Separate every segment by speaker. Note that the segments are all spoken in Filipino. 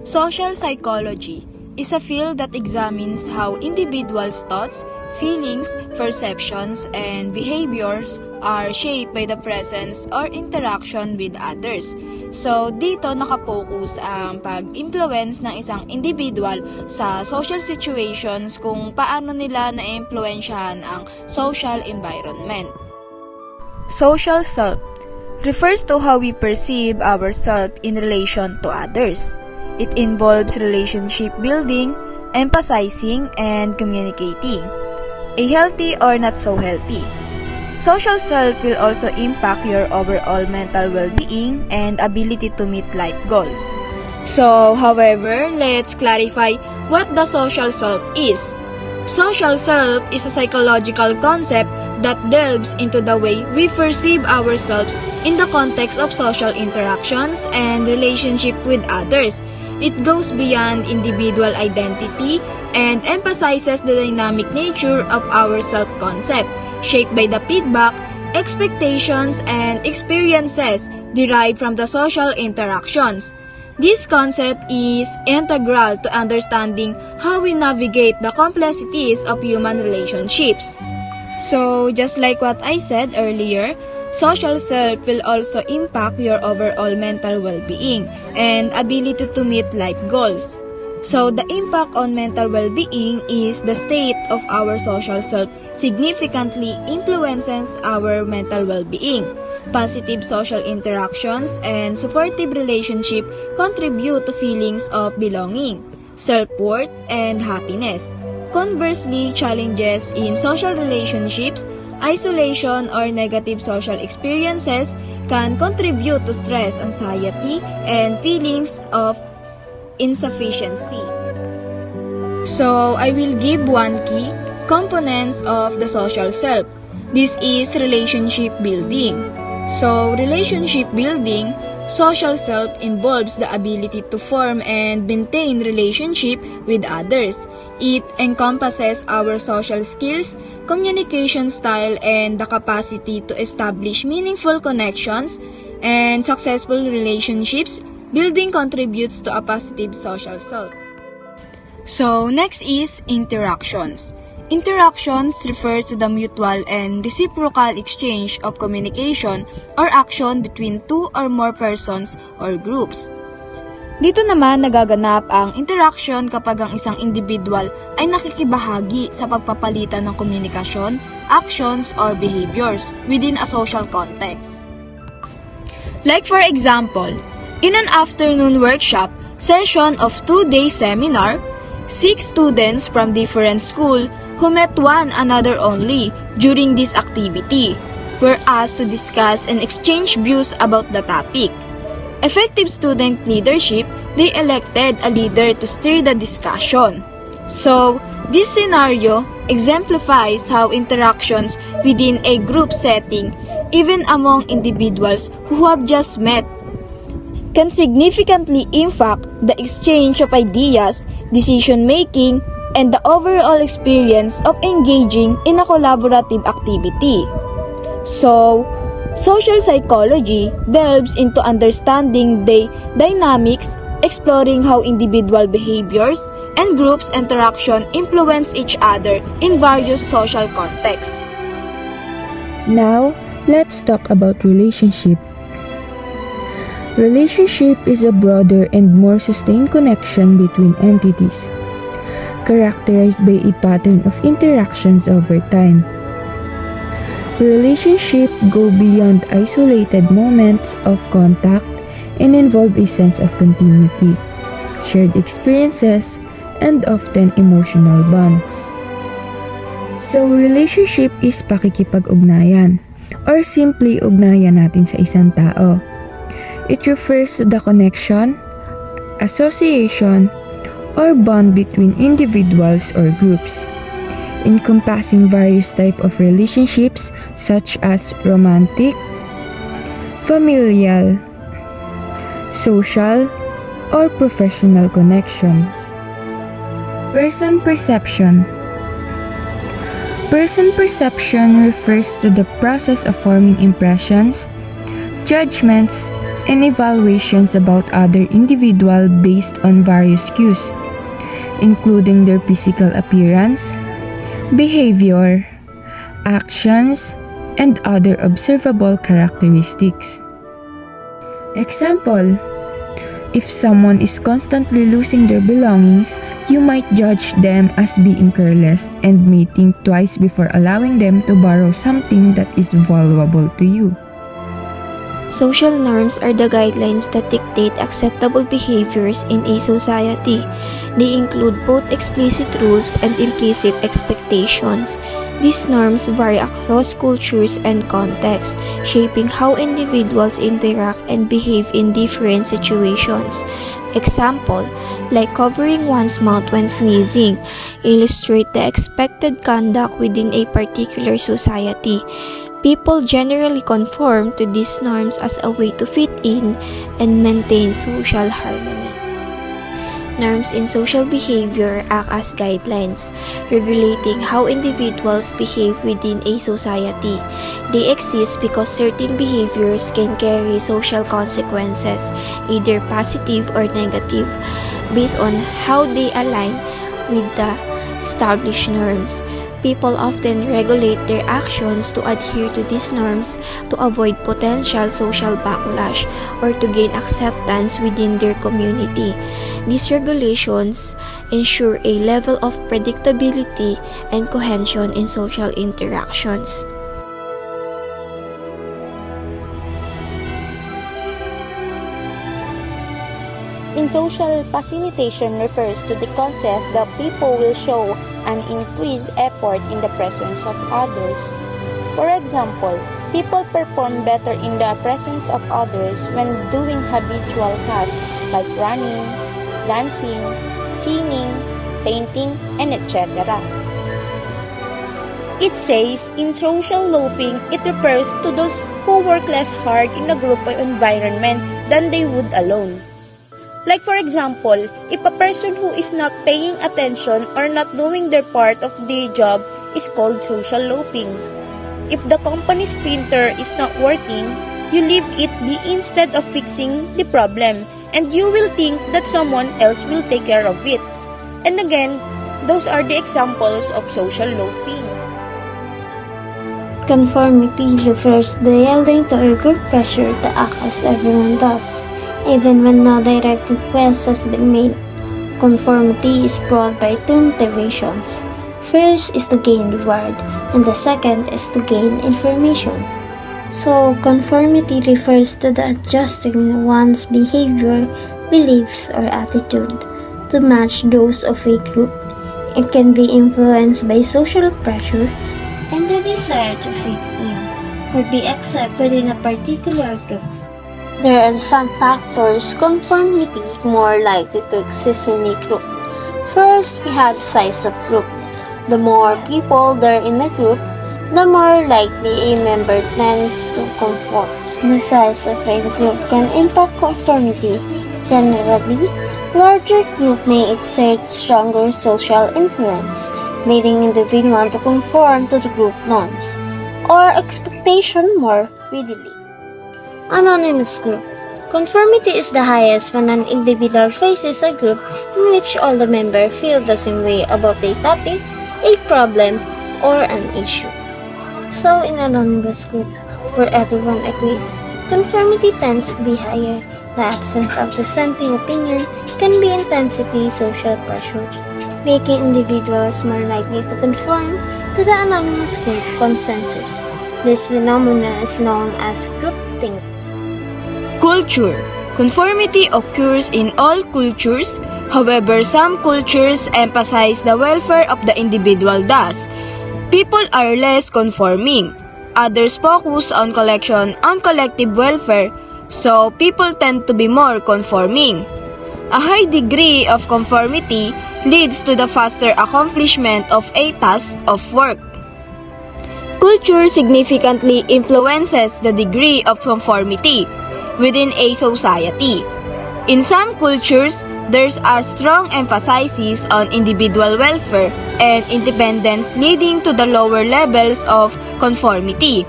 Speaker 1: Social psychology is a field that examines how individuals' thoughts, feelings, perceptions, and behaviors are shaped by the presence or interaction with others. So, dito nakapokus ang pag-influence ng isang individual sa social situations kung paano nila na-impluensyahan ang social environment. Social self refers to how we perceive ourselves in relation to others. It involves relationship building, emphasizing, and communicating. A healthy or not so healthy. Social self will also impact your overall mental well-being and ability to meet life goals. So, however, let's clarify what the social self is. Social self is a psychological concept that delves into the way we perceive ourselves in the context of social interactions and relationship with others. It goes beyond individual identity and emphasizes the dynamic nature of our self-concept, shaped by the feedback, expectations, and experiences derived from the social interactions. This concept is integral to understanding how we navigate the complexities of human relationships. So, just like what I said earlier, social self will also impact your overall mental well-being and ability to meet life goals. So, the impact on mental well-being is the state of our social self significantly influences our mental well-being. Positive social interactions and supportive relationship contribute to feelings of belonging, self-worth, and happiness. Conversely, challenges in social relationships, isolation, or negative social experiences can contribute to stress, anxiety, and feelings of insufficiency. So, I will give one key components of the social self. This is relationship building. So, relationship building, social self involves the ability to form and maintain relationship with others. It encompasses our social skills, communication style, and the capacity to establish meaningful connections and successful relationships. Building contributes to a positive social self. So, next is interactions. Interactions refers to the mutual and reciprocal exchange of communication or action between two or more persons or groups. Dito naman nagaganap ang interaction kapag ang isang individual ay nakikibahagi sa pagpapalitan ng komunikasyon, actions, or behaviors within a social context. Like for example, in an afternoon workshop session of 2-day seminar, 6 students from different schools who met one another only during this activity were asked to discuss and exchange views about the topic. Effective student leadership, they elected a leader to steer the discussion. So, this scenario exemplifies how interactions within a group setting, even among individuals who have just met, can significantly impact the exchange of ideas, decision-making, and the overall experience of engaging in a collaborative activity. So, social psychology delves into understanding the dynamics, exploring how individual behaviors and groups' interaction influence each other in various social contexts.
Speaker 2: Now, let's talk about relationship. Relationship is a broader and more sustained connection between entities, characterized by a pattern of interactions over time. Relationships go beyond isolated moments of contact and involve a sense of continuity, shared experiences, and often emotional bonds. So, relationship is pakikipag-ugnayan or simply ugnayan natin sa isang tao. It refers to the connection, association, or bond between individuals or groups, encompassing various types of relationships such as romantic, familial, social, or professional connections. Person perception. Person perception refers to the process of forming impressions, judgments, and evaluations about other individuals based on various cues, including their physical appearance, behavior, actions, and other observable characteristics. Example, if someone is constantly losing their belongings, you might judge them as being careless and may think twice before allowing them to borrow something that is valuable to you.
Speaker 3: Social norms are the guidelines that dictate acceptable behaviors in a society. They include both explicit rules and implicit expectations. These norms vary across cultures and contexts, shaping how individuals interact and behave in different situations. Example, like covering one's mouth when sneezing, illustrate the expected conduct within a particular society. People generally conform to these norms as a way to fit in and maintain social harmony. Norms in social behavior act as guidelines, regulating how individuals behave within a society. They exist because certain behaviors can carry social consequences, either positive or negative, based on how they align with the established norms. People often regulate their actions to adhere to these norms to avoid potential social backlash or to gain acceptance within their community. These regulations ensure a level of predictability and cohesion in social interactions.
Speaker 4: In social, facilitation refers to the concept that people will show an increased effort in the presence of others. For example, people perform better in the presence of others when doing habitual tasks like running, dancing, singing, painting, and etc. It says in social loafing, it refers to those who work less hard in a group environment than they would alone. Like for example, if a person who is not paying attention or not doing their part of the job is called social loafing. If the company's printer is not working, you leave it be instead of fixing the problem, and you will think that someone else will take care of it. And again, those are the examples of social loafing.
Speaker 5: Conformity refers to yielding to a group pressure to act as everyone does, even when no direct request has been made. Conformity is brought by two motivations. First is to gain reward, and the second is to gain information. So, conformity refers to the adjusting one's behavior, beliefs, or attitude to match those of a group. It can be influenced by social pressure and the desire to fit in or be accepted within a particular group. There are some factors conformity more likely to exist in a group. First, we have size of group. The more people there in a group, the more likely a member tends to conform. The size of a group can impact conformity. Generally, larger group may exert stronger social influence, leading individuals to conform to the group norms or expectation more readily. Anonymous group. Conformity is the highest when an individual faces a group in which all the members feel the same way about a topic, a problem, or an issue. So in anonymous group, where everyone agrees, conformity tends to be higher. The absence of dissenting opinion can be intensity social pressure, making individuals more likely to conform to the anonymous group consensus. This phenomenon is known as groupthink.
Speaker 1: Culture. Conformity occurs in all cultures. However, some cultures emphasize the welfare of the individual thus. People are less conforming. Others focus on collective welfare, so people tend to be more conforming. A high degree of conformity leads to the faster accomplishment of a task of work. Culture significantly influences the degree of conformity within a society. In some cultures, there's a strong emphasis on individual welfare and independence leading to the lower levels of conformity.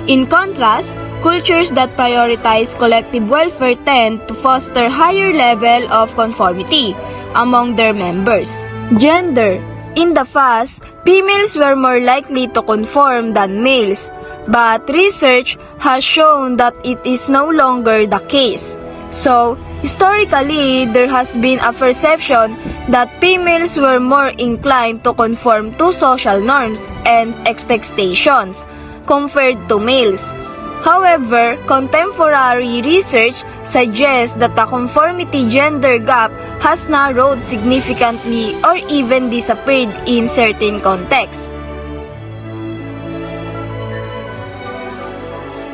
Speaker 1: In contrast, cultures that prioritize collective welfare tend to foster higher level of conformity among their members. Gender. In the past, females were more likely to conform than males, but research has shown that it is no longer the case. So, historically, there has been a perception that females were more inclined to conform to social norms and expectations compared to males. However, contemporary research suggests that the conformity gender gap has narrowed significantly or even disappeared in certain contexts.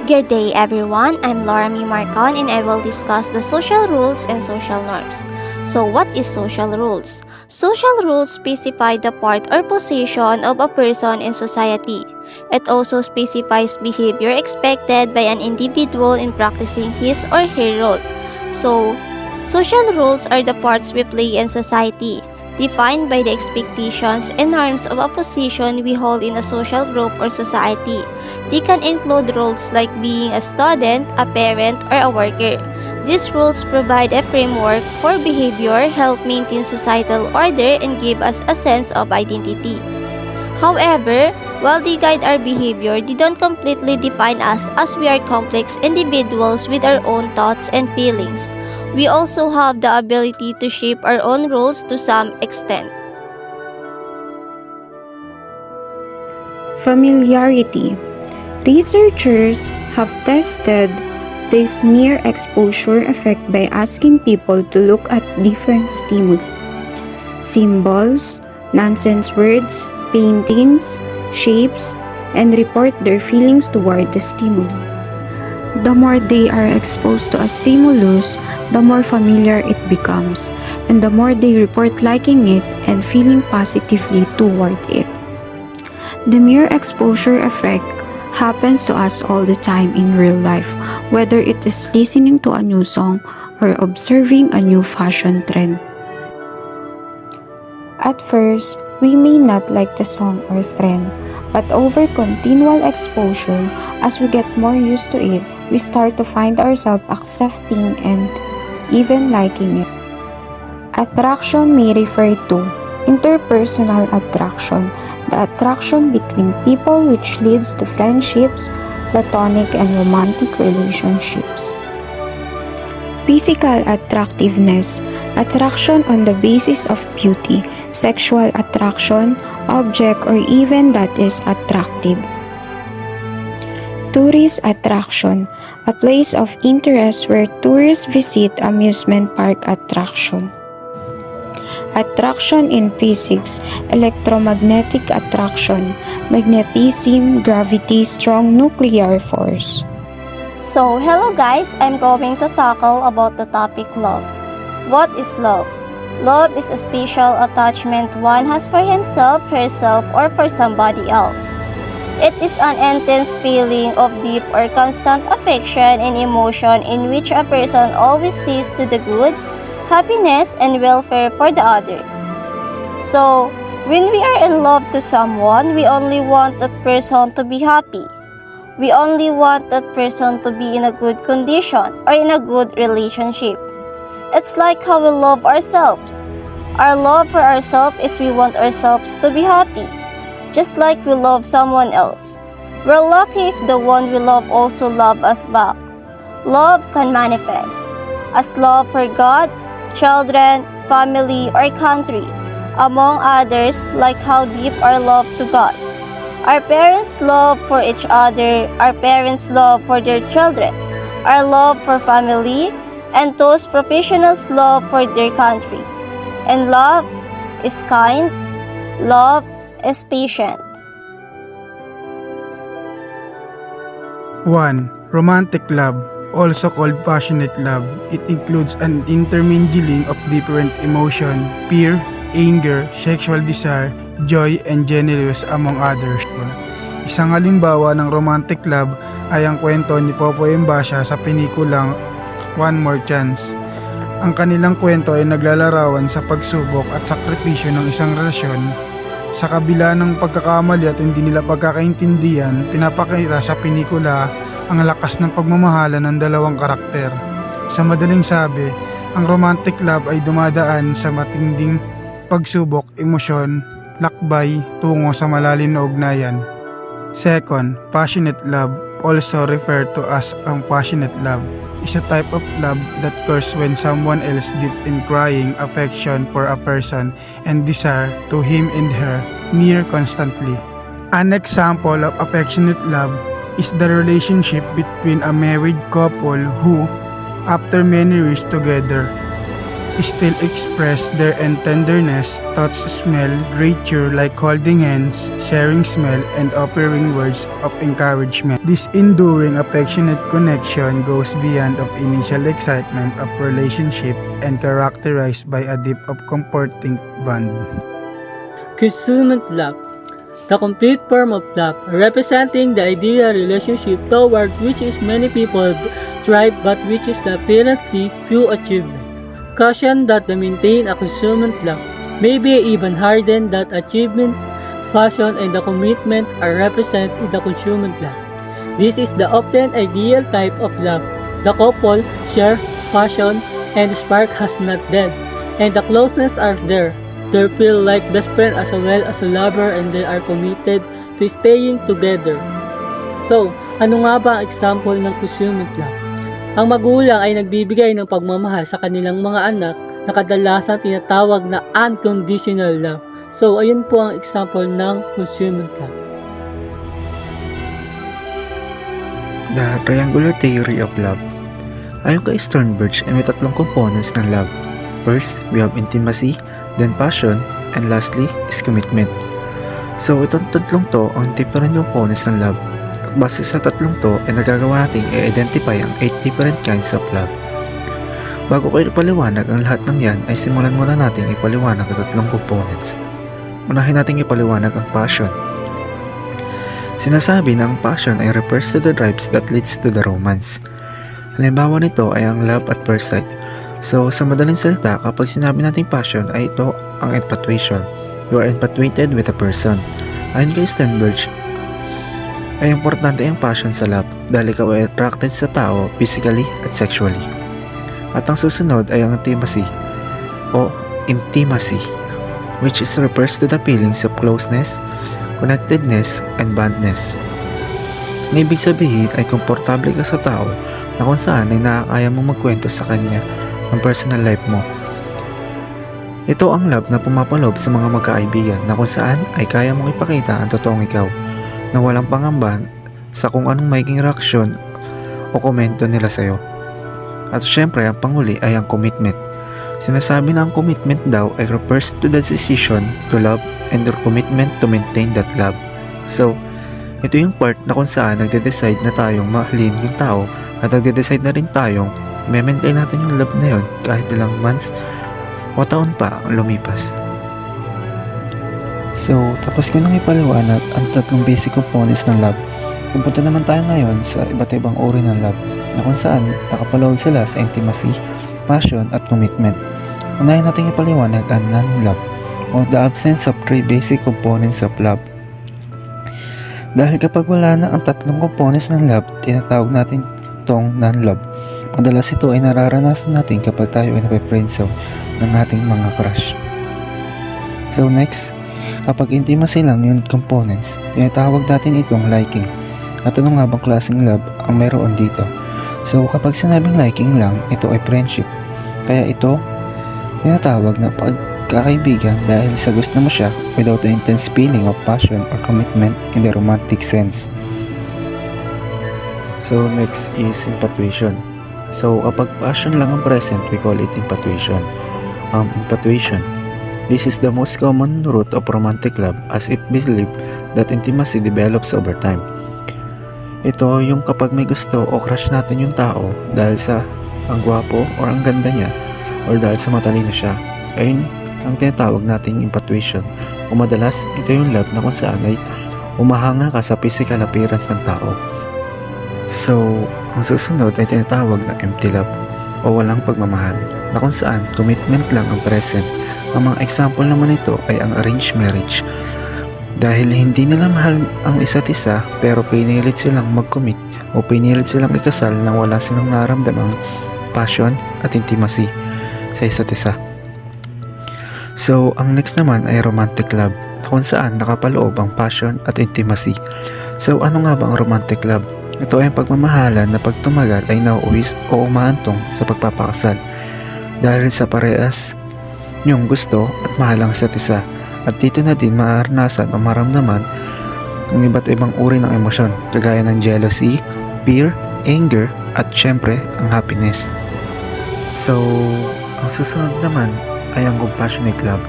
Speaker 6: Good day everyone, I'm Laura Mi Marcon and I will discuss the social rules and social norms. So what is social rules? Social rules specify the part or position of a person in society. It also specifies behavior expected by an individual in practicing his or her role. So, social rules are the parts we play in society, defined by the expectations and norms of a position we hold in a social group or society. They can include roles like being a student, a parent, or a worker. These rules provide a framework for behavior, help maintain societal order, and give us a sense of identity. However, while they guide our behavior, they don't completely define us as we are complex individuals with our own thoughts and feelings. We also have the ability to shape our own rules to some extent.
Speaker 7: Familiarity. Researchers have tested this mere exposure effect by asking people to look at different stimuli. Symbols, nonsense words, paintings, shapes, and report their feelings toward the stimuli. The more they are exposed to a stimulus, the more familiar it becomes, and the more they report liking it and feeling positively toward it. The mere exposure effect happens to us all the time in real life, whether it is listening to a new song or observing a new fashion trend. At first, we may not like the song or trend, but over continual exposure, as we get more used to it, we start to find ourselves accepting and even liking it. Attraction may refer to interpersonal attraction, the attraction between people which leads to friendships, platonic and romantic relationships. Physical attractiveness, attraction on the basis of beauty, sexual attraction, object or even that is attractive. Tourist attraction, a place of interest where tourists visit amusement park attraction. Attraction in physics, electromagnetic attraction, magnetism, gravity, strong nuclear force.
Speaker 6: So, hello guys, I'm going to tackle about the topic love. What is love? Love is a special attachment one has for himself, herself, or for somebody else. It is an intense feeling of deep or constant affection and emotion in which a person always sees to the good, happiness, and welfare for the other. So, when we are in love to someone, we only want that person to be happy. We only want that person to be in a good condition or in a good relationship. It's like how we love ourselves. Our love for ourselves is we want ourselves to be happy, just like we love someone else. We're lucky if the one we love also loves us back. Love can manifest as love for God, children, family, or country, among others, like how deep our love to God. Our parents' love for each other, our parents' love for their children, our love for family, and those professionals' love for their country. And love is kind, love is patient.
Speaker 8: 1. Romantic love, also called passionate love. It includes an intermingling of different emotion, fear, anger, sexual desire, joy, and generous among others. Isang halimbawa ng romantic love ay ang kwento ni Popoy Embasya sa pelikulang One More Chance. Ang kanilang kwento ay naglalarawan sa pagsubok at sakripisyo ng isang relasyon. Sa kabila ng pagkakamali at hindi nila pagkakaintindihan, pinapakita sa pelikula ang lakas ng pagmamahala ng dalawang karakter. Sa madaling sabi, ang romantic love ay dumadaan sa matinding pagsubok, emosyon, lakbay tungo sa malalim na ugnayan. Second, passionate love, also referred to as compassionate love, is a type of love that occurs when someone else deep in crying affection for a person and desire to him and her near constantly. An example of affectionate love is the relationship between a married couple who, after many years together, still express their tenderness, touch, smell, greature like holding hands, sharing smell, and offering words of encouragement. This enduring affectionate connection goes beyond of initial excitement of relationship and characterized by a deep of comforting bond.
Speaker 9: Consummate love, the complete form of love, representing the ideal relationship toward which is many people strive but which is apparently few achieve. Caution that the maintain a consummate love may be even harder that achievement, passion, and the commitment are represented in the consummate love. This is the often ideal type of love. The couple share passion and the spark has not dead, and the closeness are there. They feel like best friend as well as a lover and they are committed to staying together. So, ano nga ba ang example ng consummate love? Ang magulang ay nagbibigay ng pagmamahal sa kanilang mga anak na kadalasan tinatawag na unconditional love. So, ayun po ang example ng consummate love.
Speaker 10: The triangular theory of love. Ayon kay Sternberg ay may tatlong components ng love. First, we have intimacy, then passion, and lastly is commitment. So, itong tatlong to ang different components ng love. At base sa tatlong to ay nagagawa natin i-identify ang 8 different kinds of love. Bago ko ipaliwanag ang lahat ng yan ay simulan muna natin ipaliwanag ang tatlong components. Unahin natin ipaliwanag ang passion. Sinasabi na ang passion ay refers to the drives that leads to the romance. Halimbawa nito ay ang love at first sight. So sa madaling salita, kapag sinabi natin passion ay ito ang infatuation. You are infatuated with a person. Ayon kay Sternberg, ay importante ang passion sa love dahil ikaw ay attracted sa tao physically at sexually. At ang susunod ay ang intimacy o intimacy, which is refers to the feelings of closeness, connectedness, and bondness. Ang ibig sabihin ay komportable ka sa tao na kung saan ay nakakaya mong magkwento sa kanya ang personal life mo. Ito ang love na pumapaloob sa mga magkaibigan na kung saan ay kaya mong ipakita ang totoong ikaw na walang pangamba sa kung anong magiging reaksyon o komento nila sa'yo. At syempre, ang panghuli ay ang commitment. Sinasabi na ang commitment daw ay refers to the decision to love and your commitment to maintain that love. So, ito yung part na kung saan nagde-decide na tayong mahalin yung tao at nagde-decide na rin tayong i-maintain natin yung love na yun kahit ilang months o taon pa ang lumipas. So, tapos ko nang ipaliwanag ang tatlong basic components ng love. Pupunta naman tayo ngayon sa iba't ibang uri ng love na kung saan nakapaloob sila sa intimacy, passion at commitment. Unahin natin ipaliwanag ang non-love o the absence of 3 basic components of love. Dahil kapag wala na ang tatlong components ng love, tinatawag natin itong non-love. Madalas ito ay nararanasan natin kapag tayo ay nape-friendzone ng ating mga crush. So next, kapag intimacy lang yung components, tinatawag natin itong liking. At ano nga bang klaseng love ang meron dito? So kapag sinabing liking lang, ito ay friendship. Kaya ito, tinatawag na pagkakaibigan dahil sa gusto mo siya without the intense feeling of passion or commitment in the romantic sense. So next is infatuation. So kapag passion lang ang present, we call it infatuation. Infatuation. This is the most common root of romantic love as it believed that intimacy develops over time. Ito yung kapag may gusto o crush natin yung tao dahil sa ang gwapo or ang ganda niya or dahil sa matalino siya. Ayun ang tinatawag nating infatuation. O madalas, ito yung love na kung saan ay umahanga ka sa physical appearance ng tao. So, ang susunod ay tinatawag na empty love o walang pagmamahal na kung saan commitment lang ang present. Ang mga example naman ito ay ang arranged marriage Dahil hindi nila mahal ang isa't isa pero pinilit silang mag-commit o pinilit silang ikasal nang wala silang naramdamang passion at intimacy sa isa't isa. So, ang next naman ay romantic love, kung saan nakapaloob ang passion at intimacy. So, ano nga ba ang romantic love? Ito ay ang pagmamahalan na pag tumagal ay nauuwis o umaantong sa pagpapakasal dahil sa parehas niyong gusto at mahal ang isa't isa. At dito na din maaranasan o maramdaman ng iba't ibang uri ng emosyon kagaya ng jealousy, fear, anger, at syempre ang happiness. So, ang susunod naman ay ang compassionate love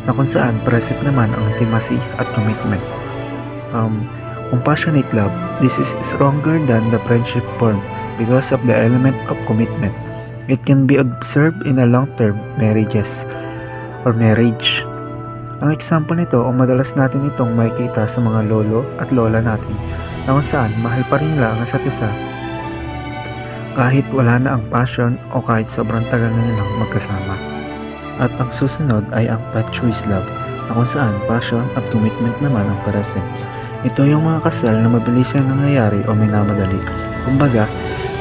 Speaker 10: na kung saan present naman ang intimacy at commitment. Compassionate love, this is stronger than the friendship form because of the element of commitment. It can be observed in a long-term marriages or marriage. Ang example nito o madalas natin itong makikita sa mga lolo at lola natin na kung saan mahal pa rin nila ang isa't isa kahit wala na ang passion o kahit sobrang tagal na nilang magkasama. At ang susunod ay ang patchouli love na kung saan passion at commitment naman ang present. Ito yung mga kasal na mabilis ang nangyayari o minamadali. Kumbaga,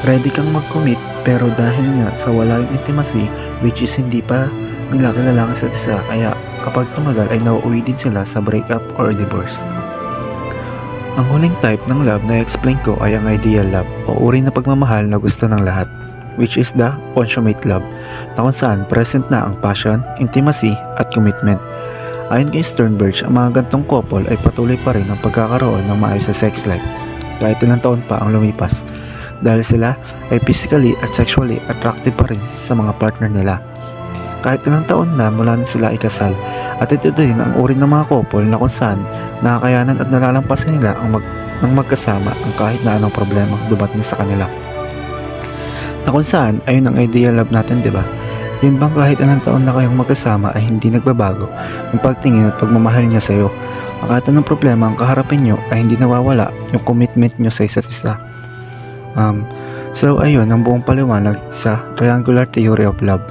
Speaker 10: ready kang mag-commit pero dahil nga sa wala yung intimacy which is hindi pa nila kilala ang isa't isa kaya kapag tumagal ay nauuwi din sila sa breakup or divorce. Ang huling type ng love na i-explain ko ay ang ideal love o uri na pagmamahal na gusto ng lahat, which is the consummate love na kung saan present na ang passion, intimacy at commitment. Ayon kay Sternberg, ang mga gantong couple ay patuloy pa rin ang pagkakaroon ng maayos sa sex life kahit ilang taon pa ang lumipas dahil sila ay physically at sexually attractive pa rin sa mga partner nila. Kahit ilang taon na mula na sila ikasal at ito din ang uri ng mga couple na kung saan nakakayanan at nalalampasan nila ang magkasama ang kahit na anong problema dumating sa kanila. Na kung saan ayun ang ideal love natin, diba? Yun bang kahit ilang taon na kayong magkasama ay hindi nagbabago yung pagtingin at pagmamahal niya sa'yo? Kahit anong problema ang kaharapin nyo ay hindi nawawala yung commitment nyo sa isa't isa. So ayun ang buong paliwanag sa triangular theory of love.